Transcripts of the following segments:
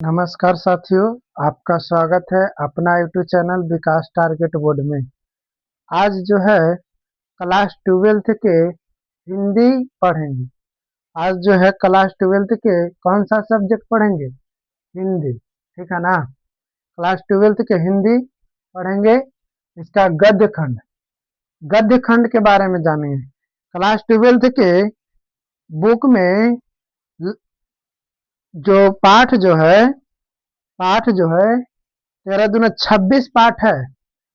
नमस्कार साथियों, आपका स्वागत है अपना यूट्यूब चैनल विकास टारगेट बोर्ड में। आज जो है क्लास 12th के हिंदी पढ़ेंगे। आज जो है क्लास 12th के कौन सा सब्जेक्ट पढ़ेंगे? हिंदी, ठीक है ना। क्लास 12th के हिंदी पढ़ेंगे। इसका गद्य खंड, गद्य खंड के बारे में जानेंगे। क्लास 12th के बुक में जो पाठ जो है पाठ जो है 13 दूना 26 पाठ है।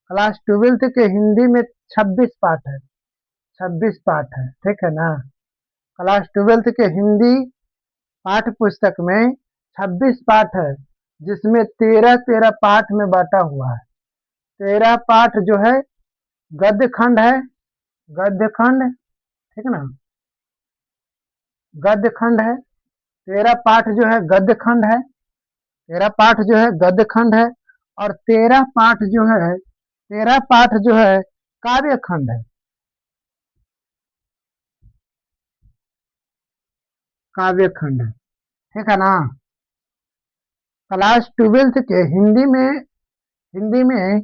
क्लास 12th के हिंदी में 26 पाठ है। 26 पाठ है, ठीक है ना। क्लास 12th के हिंदी पाठ पुस्तक में 26 पाठ है, जिसमें 13 पाठ में बांटा हुआ है। 13 पाठ जो है गद्य खंड है। गद्य खंड, ठीक है ना। गद्य खंड है। 13 पाठ जो है गद्य खंड है। 13 पाठ जो है गद्य खंड है। और 13 पाठ जो है काव्य खंड है। काव्य खंड है, ठीक है ना। क्लास 12th के हिंदी में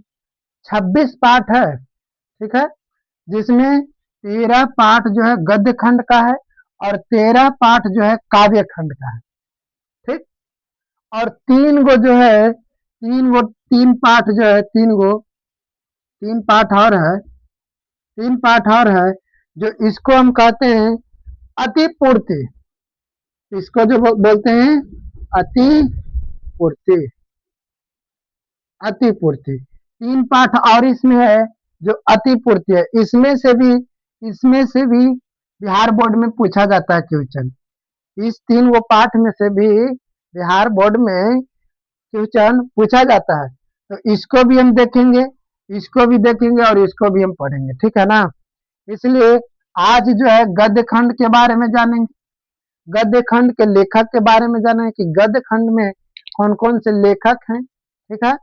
26 पाठ है, ठीक है। जिसमें 13 पाठ जो है गद्य खंड का है और 13 पाठ जो है काव्य खंड का है, ठीक। और तीन पाठ जो है तीन पाठ और है। तीन पाठ और है जो इसको हम कहते हैं अति पूर्ति। इसको जो बोलते हैं अति पूर्ति। अति पूर्ति तीन पाठ और इसमें है जो अति पूर्ति है। इसमें से भी बिहार बोर्ड में पूछा जाता है क्वेश्चन। इस तीन वो पाठ में से भी बिहार बोर्ड में क्वेश्चन पूछा जाता है। तो इसको भी हम देखेंगे, इसको भी देखेंगे और इसको भी हम पढ़ेंगे, ठीक है ना। इसलिए आज जो है गद्य खंड के बारे में जानेंगे। गद्य खंड के लेखक के बारे में जानेंगे कि गद्य खंड में कौन कौन से लेखक हैं, ठीक है।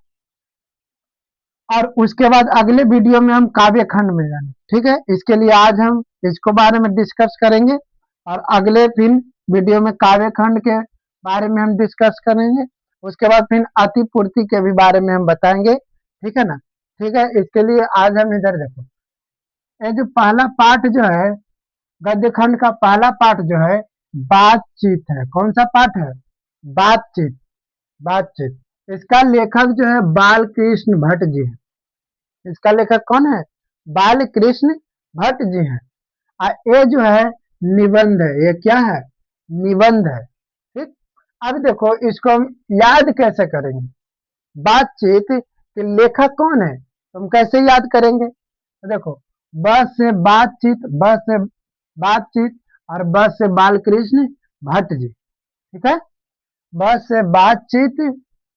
और उसके बाद अगले वीडियो में हम काव्य खंड में जाएंगे, ठीक है। इसके लिए आज हम इसको बारे में डिस्कस करेंगे और अगले फिर वीडियो में काव्य खंड के बारे में हम डिस्कस करेंगे। उसके बाद फिर अति पूर्ति के भी बारे में हम बताएंगे, ठीक है ना। ठीक है, इसके लिए आज हम इधर देखो, ये जो पहला पाठ जो है गद्य खंड का पहला पाठ जो है बातचीत है। कौन सा पाठ है? बातचीत। बातचीत। इसका लेखक जो है बाल कृष्ण भट्ट जी है। इसका लेखक कौन है? बाल कृष्ण भट्ट जी हैं। और ये जो है निबंध है। ये क्या है? निबंध है, ठीक। अब देखो इसको हम याद कैसे करेंगे? बातचीत के लेखक कौन है, तो हम कैसे याद करेंगे? तो देखो, बस से बातचीत और बस से बाल कृष्ण भट्ट जी, ठीक है। बस से बातचीत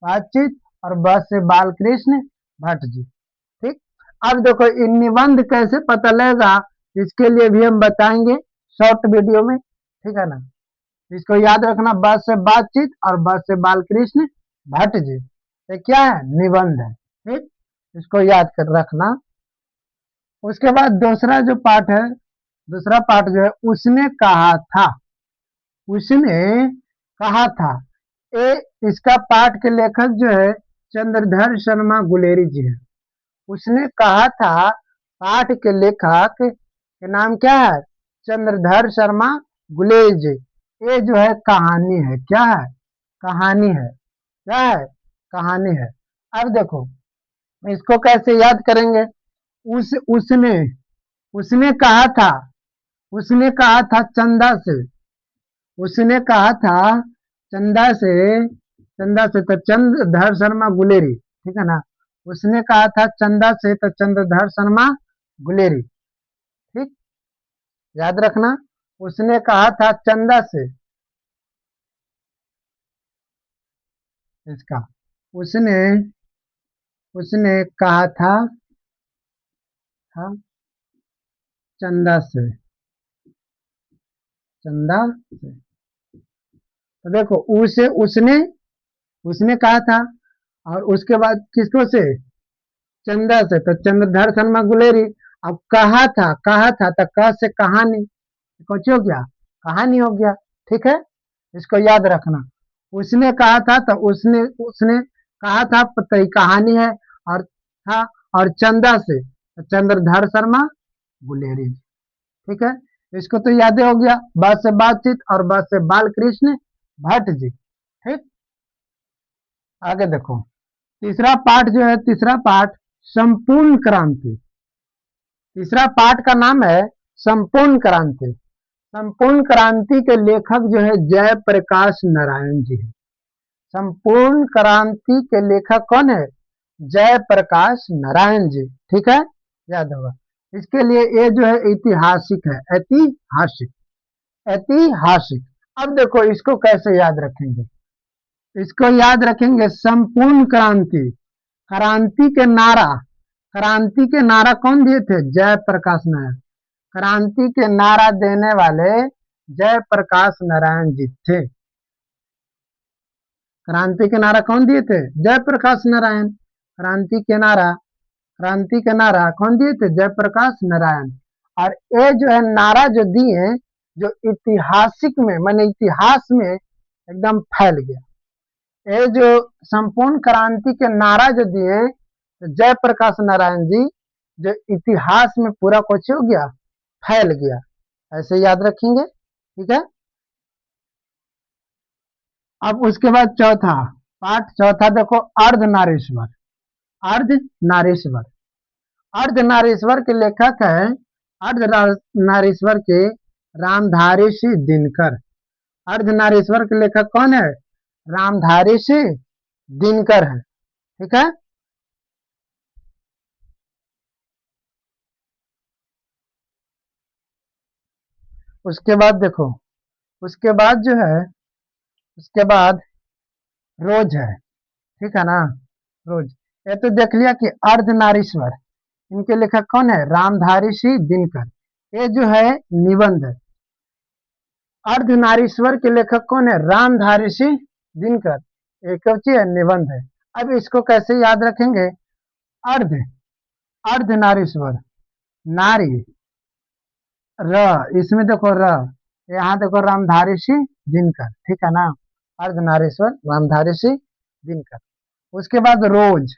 बातचीत और बस से बाल कृष्ण भट्ट जी, ठीक। अब देखो इन निबंध कैसे पता लगेगा, इसके लिए भी हम बताएंगे शॉर्ट वीडियो में, ठीक है ना। इसको याद रखना, बस से बातचीत और बस से बाल कृष्ण भट्ट जी, ये क्या है? निबंध है, ठीक। इसको याद कर रखना। उसके बाद दूसरा पाठ जो है उसने कहा था। उसने कहा था। ये इसका पाठ के लेखक जो है चंद्रधर शर्मा गुलेरी जी है। उसने कहा था पाठ के लेखक के नाम क्या है? चंद्रधर शर्मा गुलेरी जी। ये जो है कहानी है। क्या है? कहानी है। क्या है? कहानी है। अब देखो इसको कैसे याद करेंगे? उस उसने उसने कहा था। उसने कहा था चंदा से। उसने कहा था चंदा से चंदा से तो चंद्रधर शर्मा गुलेरी, ठीक है ना। उसने कहा था चंदा से तो चंद्रधर शर्मा गुलेरी, ठीक। याद रखना, उसने कहा था चंदा से। इसका उसने उसने कहा था चंदा से। चंदा से। तो देखो उसने कहा था और उसके बाद किसको से? चंदा से तो चंद्रधर शर्मा गुलेरी। अब कहा था तो कह से कहानी, कुछ हो गया, कहानी हो गया, ठीक है। इसको याद रखना। उसने कहा था, तो उसने उसने कहा था तो कहानी है, और था, और चंदा से तो चंद्रधर शर्मा गुलेरी जी। ठीक है, इसको तो याद हो गया। ब से बातचीत और ब से बाल कृष्ण भट्ट जी। ठीक, आगे देखो। तीसरा पाठ जो है, तीसरा पाठ संपूर्ण क्रांति। तीसरा पाठ का नाम है संपूर्ण क्रांति। संपूर्ण क्रांति के लेखक जो है जयप्रकाश नारायण जी है। संपूर्ण क्रांति के लेखक कौन है? जयप्रकाश नारायण जी। ठीक है, याद होगा। इसके लिए ये जो है ऐतिहासिक है, ऐतिहासिक, ऐतिहासिक। अब देखो इसको कैसे याद रखेंगे। इसको याद रखेंगे संपूर्ण क्रांति। क्रांति के नारा, क्रांति के नारा कौन दिए थे? जयप्रकाश नारायण। क्रांति के नारा देने वाले जयप्रकाश नारायण जी थे। क्रांति के नारा कौन दिए थे? जयप्रकाश नारायण। क्रांति के नारा, क्रांति के नारा कौन दिए थे? जयप्रकाश नारायण। और ये जो है नारा जो दिए, जो ऐतिहासिक में माने इतिहास में एकदम फैल गया। ये जो संपूर्ण क्रांति के नारा जो दिए तो जयप्रकाश नारायण जी, जो इतिहास में पूरा कुछ हो गया, फैल गया। ऐसे याद रखेंगे। ठीक है, अब उसके बाद चौथा पाठ, चौथा देखो अर्धनारीश्वर। अर्धनारीश्वर, अर्धनारीश्वर के लेखक है अर्धनारीश्वर के रामधारी सिंह दिनकर। अर्धनारीश्वर के लेखक कौन है? रामधारी सिंह दिनकर है। ठीक है, उसके बाद देखो, उसके बाद जो है, उसके बाद रोज है। ठीक है ना, रोज। ये तो देख लिया कि अर्धनारीश्वर, इनके लेखक कौन है? रामधारी सिंह दिनकर। ये जो है निबंध है। अर्धनारीश्वर के लेखक कौन है? रामधारी सिंह दिनकर। एक है, निबंध है। अब इसको कैसे याद रखेंगे? अर्ध, अर्धनारीश्वर, नारी, र, इसमें देखो र, यहाँ देखो रामधारी सिंह दिनकर। ठीक है ना, अर्धनारीश्वर रामधारी सिंह दिनकर। उसके बाद रोज,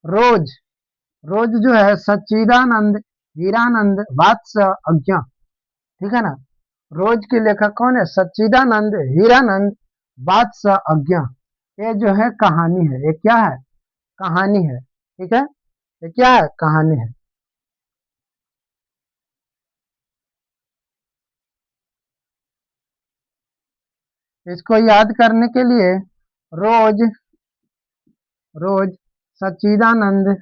रोज, रोज जो है सच्चिदानंद हीरानंद वात्स अज्ञा। ठीक है ना, रोज के लेखक कौन है? सच्चिदानंद हीरानंद वात्स अज्ञा। ये जो है कहानी है, ये क्या है? कहानी है। ठीक है, ये क्या है? कहानी है। इसको याद करने के लिए रोज, रोज सच्चिदानंद,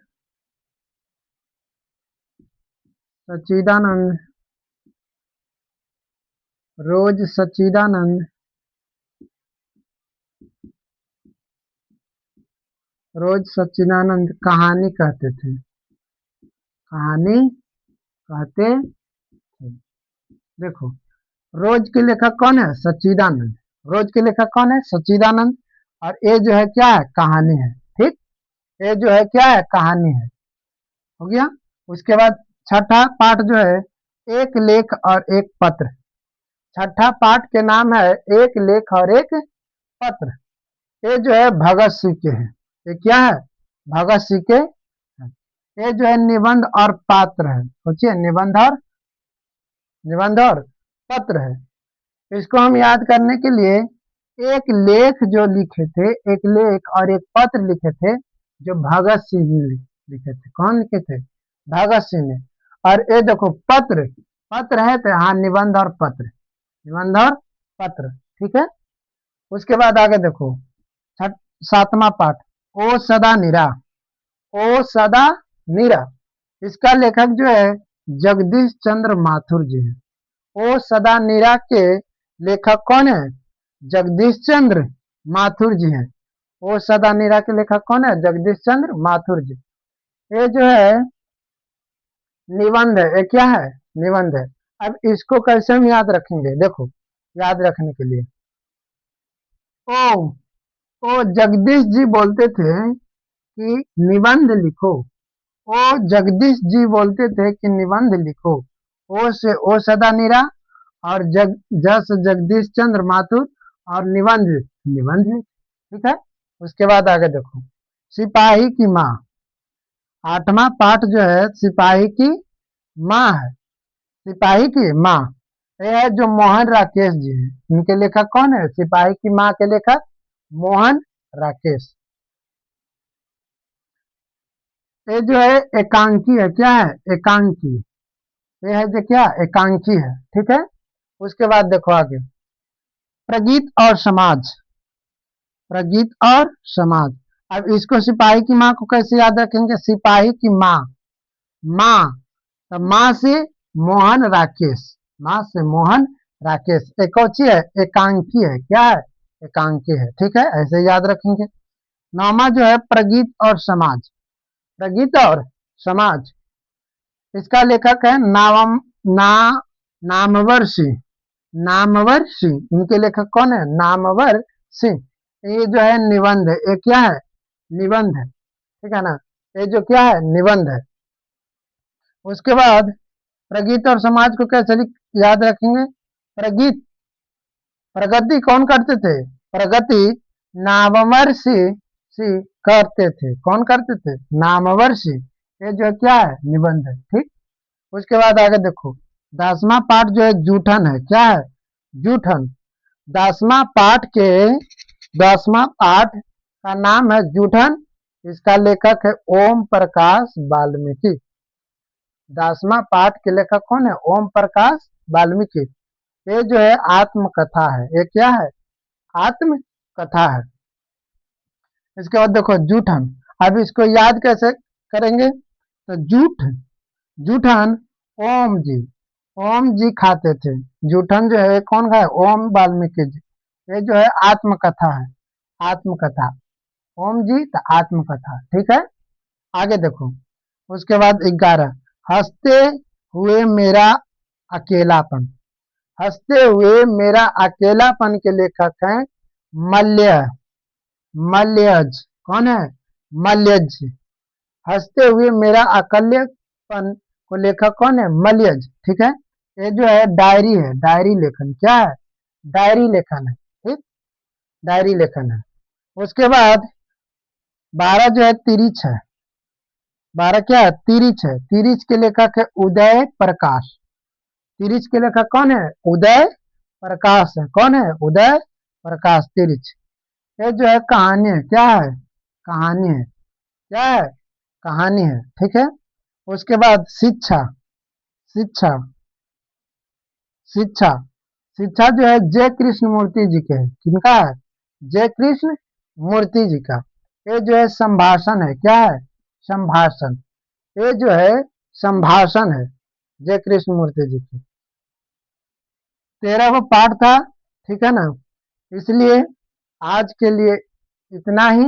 सच्चिदानंद, रोज सच्चिदानंद, रोज सच्चिदानंद कहानी कहते थे, कहानी कहते थे। देखो, रोज के लेखक कौन है? सच्चिदानंद। रोज के लेखक कौन है? सच्चिदानंद। और ये जो है क्या है? कहानी है। ठीक, ये जो है क्या है? कहानी है। हो गया। उसके बाद छठा पाठ जो है एक लेख और एक पत्र। छठा पाठ के नाम है एक लेख और एक पत्र। ये जो है भगत सिंह के हैं। ये क्या है? भगत सिंह के हैं। ये जो है निबंध और पात्र है। सोचिए, निबंध और, निबंध और पत्र है। इसको हम याद करने के लिए एक लेख जो लिखे थे, एक लेख और एक पत्र लिखे थे, जो भगत सिंह ने लिखे थे। कौन लिखे थे? भगत सिंह ने। और ये देखो पत्र, पत्र है तो हाँ, निबंध और पत्र, निबंध और पत्र। ठीक है, उसके बाद आगे देखो सातवां पाठ ओ सदा निरा। ओ सदा निरा, इसका लेखक जो है जगदीश चंद्र माथुर जी है। ओ सदा निरा के लेखक कौन है? जगदीश चंद्र माथुर जी हैं। ओ सदा निरा के लेखक कौन है? जगदीश चंद्र माथुर जी। ये जो है निबंध है। ये क्या है? निबंध है। अब इसको कैसे हम याद रखेंगे? देखो, याद रखने के लिए ओ ओ जगदीश जी बोलते थे कि निबंध लिखो। ओ जगदीश जी बोलते थे कि निबंध लिखो। ओ से ओ सदा निरा, और जग, ज से जगदीश चंद्र माथुर, और निबंध निबंध है, ठीक है। उसके बाद आगे देखो, सिपाही की माँ। आठवां पाठ जो है सिपाही की माँ है। सिपाही की माँ, ये है जो मोहन राकेश जी हैं। इनके लेखक कौन है? सिपाही की माँ के लेखक मोहन राकेश। ये जो है एकांकी है, क्या है? एकांकी। ये है जो क्या? एकांकी है, ठीक है। उसके बाद देखो आगे, प्रगीत और समाज। प्रगीत और समाज। अब इसको सिपाही की माँ को कैसे याद रखेंगे? सिपाही की माँ, माँ, तो माँ से मोहन राकेश, माँ से मोहन राकेश। एक कौची है? एकांकी है, क्या है? एकांकी है, ठीक है, ऐसे याद रखेंगे। नामा जो है प्रगीत और समाज। प्रगीत और समाज, इसका लेखक है ना नामवर सिंह। नामवर सिंह, इनके लेखक कौन है? नामवर सिंह। ये जो है निबंध है, ये क्या है? निबंध है, ठीक है ना। ये जो क्या है? निबंध है। उसके बाद प्रगीत और समाज को कैसे याद रखेंगे? प्रगीत, प्रगति कौन करते थे? प्रगति नामवर सिंह करते थे। कौन करते थे? नामवर सिंह। ये जो क्या है? निबंध है, ठीक। उसके बाद आगे देखो, 10वां पाठ जो है जूठन है, क्या है? जूठन। 10वां पाठ के 10वां पाठ का नाम है जूठन। इसका लेखक है ओम प्रकाश वाल्मीकि। 10वां पाठ के लेखक कौन है? ओम प्रकाश वाल्मीकि। ये जो है आत्मकथा है, ये क्या है? आत्मकथा है। इसके बाद देखो जूठन। अब इसको याद कैसे करेंगे? तो जूठन ओम जी खाते थे। जूठन जो है कौन खाए? ओम वाल्मीकि जी। ये जो है आत्मकथा है, आत्मकथा। ओम जी तो आत्मकथा, ठीक है। आगे देखो, उसके बाद 11, हंसते हुए मेरा अकेलापन। हंसते हुए मेरा अकेलापन के लेखक हैं मल्य, मल्यज। कौन है? मल्यज। हंसते हुए मेरा अकल्यपन को लेखक कौन है? मल्यज, ठीक है। ये जो है डायरी है, डायरी लेखन, क्या है? डायरी लेखन है, ठीक, डायरी लेखन है। उसके बाद 12 जो है तिरिच है। 12 क्या है? तिरिच है। तिरिच के लेखक है उदय प्रकाश। तिरिच के लेखक कौन है? उदय प्रकाश है। कौन है? उदय प्रकाश तिरिच। ये जो है कहानी है, क्या है? कहानी है, क्या है? कहानी है, ठीक है। उसके बाद शिक्षा, शिक्षा, शिक्षा। शिक्षा जो है जय कृष्ण मूर्ति जी के है। किनका है? जय कृष्ण मूर्ति जी का। ये जो है संभाषण है, क्या है? संभाषण। ये जो है संभाषण है जय कृष्ण मूर्ति जी की। 13 वो पाठ था, ठीक है ना। इसलिए आज के लिए इतना ही।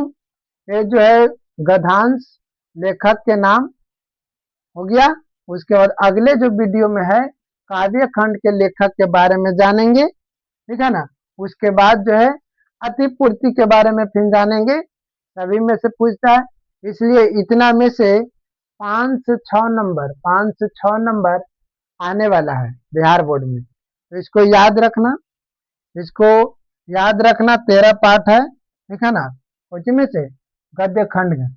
ये जो है गद्यांश लेखक के नाम हो गया। उसके बाद अगले जो वीडियो में है काव्य खंड के लेखक के बारे में जानेंगे, ठीक है ना। उसके बाद जो है अति पूर्ति के बारे में फिर जानेंगे। सभी में से पूछता है, इसलिए इतना में से 5 से 6 नंबर, 5 से 6 नंबर आने वाला है बिहार बोर्ड में। तो इसको याद रखना, इसको याद रखना। 13 पाठ है, ठीक है ना, उसमें से गद्य खंड है।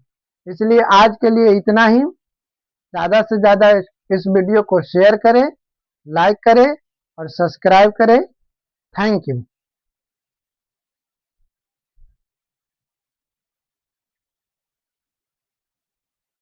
इसलिए आज के लिए इतना ही। ज़्यादा से ज़्यादा इस वीडियो को शेयर करें, लाइक करें और सब्सक्राइब करें। Thank you.